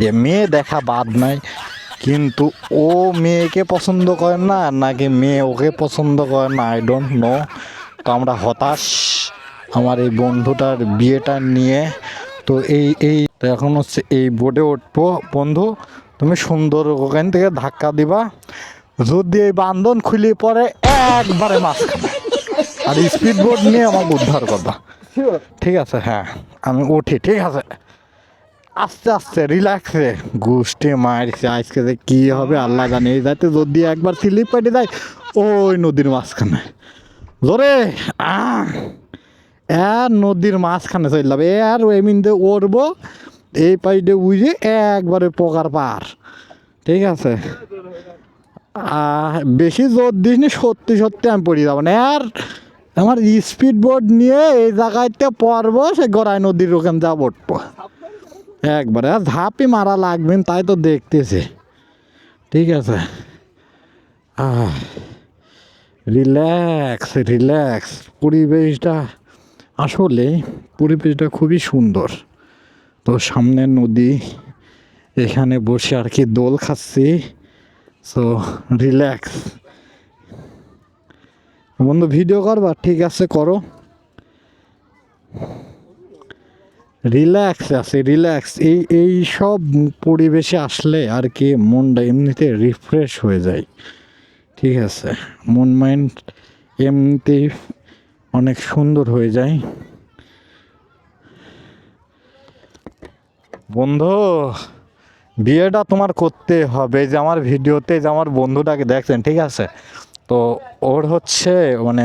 যে মেয়ে দেখা বাদ নাই, কিন্তু ও মেয়েকে পছন্দ করে না নাকি মেয়ে ওকে পছন্দ করে না, আই ডোন্ট নো। তো আমরা হতাশ আমার এই বন্ধুটার বিয়েটা নিয়ে। তো তো এখন হচ্ছে এই বোর্ডে উঠবো। বন্ধু, তুমি সুন্দর ওখান থেকে ধাক্কা দিবা, যদি এই বান্ধন খুলে পড়ে একবারে মাঝখানে, আর স্পিড বোর্ড নিয়ে আমাকে উদ্ধার করবা। ঠিক আছে? হ্যাঁ, আমি উঠি। ঠিক আছে, আস্তে আস্তে রিল্যাক্সে। গোষ্ঠী মারছে আজকে, যে কী হবে আল্লাহ জানে। এই যাতে যদি একবার স্লিপ কেটে যায় ওই নদীর মাঝখানে, জোরে আর নদীর মাঝখানে চলে যাবে। আর এমনিতে উড়বো, এই পাইডে উইজে একবারে পোকার পার। ঠিক আছে, বেশি জোর দিস নি, সত্যি সত্যি আমি পড়ে যাবো না। আর আমার স্পিড বোর্ড নিয়ে এই জায়গাতে পড়বো, সে গড়াই নদীর ওখানে যা উঠবো একবারে। আর ঝাঁপি মারা লাগবেন তাই তো দেখতেছে। ঠিক আছে, রিল্যাক্স রিল্যাক্স। পরিবেশটা খুবই সুন্দর। তো সামনে নদী, এখানে বসে আর কি দোল খাচ্ছি। So relax. বন্ধু ভিডিও করবা? ঠিক আছে, করো। রিল্যাক্স আছে, রিল্যাক্স। এই সব পরিবেশে আসলে আর কি মনটা এমনিতে রিফ্রেশ হয়ে যায়। ঠিক আছে, মন মাইন্ড এমনিতেই অনেক সুন্দর হয়ে যায়। বন্ধু, বিয়েটা তোমার করতে হবে। যে আমার ভিডিওতে যে আমার বন্ধুটাকে দেখছেন, ঠিক আছে, তো ওর হচ্ছে মানে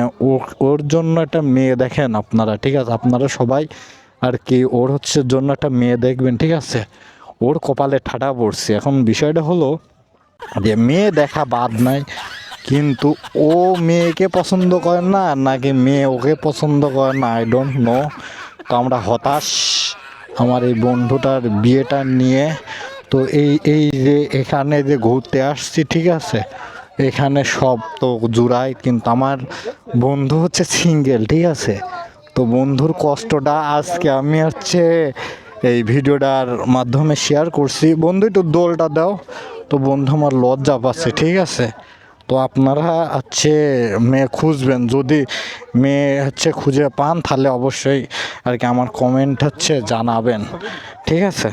ওর জন্য একটা মেয়ে দেখেন আপনারা। ঠিক আছে, আপনারা সবাই আর কি ওর হচ্ছে জন্য একটা মেয়ে দেখবেন। ঠিক আছে, ওর কপালে ঠাডা পড়ছে। এখন বিষয়টা হলো যে মেয়ে দেখা বাদ নাই, কিন্তু ও মেয়েকে পছন্দ করে না নাকি মেয়ে ওকে পছন্দ করে না, আই ডোন্ট নো। তো আমরা হতাশ আমার এই বন্ধুটার বিয়েটা নিয়ে। তো এই যে এখানে যে ঘুরতে আসছি, ঠিক আছে, এখানে সব তো জুড়াই, কিন্তু আমার বন্ধু হচ্ছে সিঙ্গেল। ঠিক আছে, তো বন্ধুর কষ্টটা আজকে আমি হচ্ছে এই ভিডিওটার মাধ্যমে শেয়ার করছি। বন্ধু একটু দোলটা দাও। তো বন্ধু আমার লজ্জা পাচ্ছে। ঠিক আছে, তো আপনারা হচ্ছে মেয়ে খুঁজবেন, যদি মেয়ে হচ্ছে খুঁজে পান তাহলে অবশ্যই আর কি আমার কমেন্ট হচ্ছে জানাবেন। ঠিক আছে।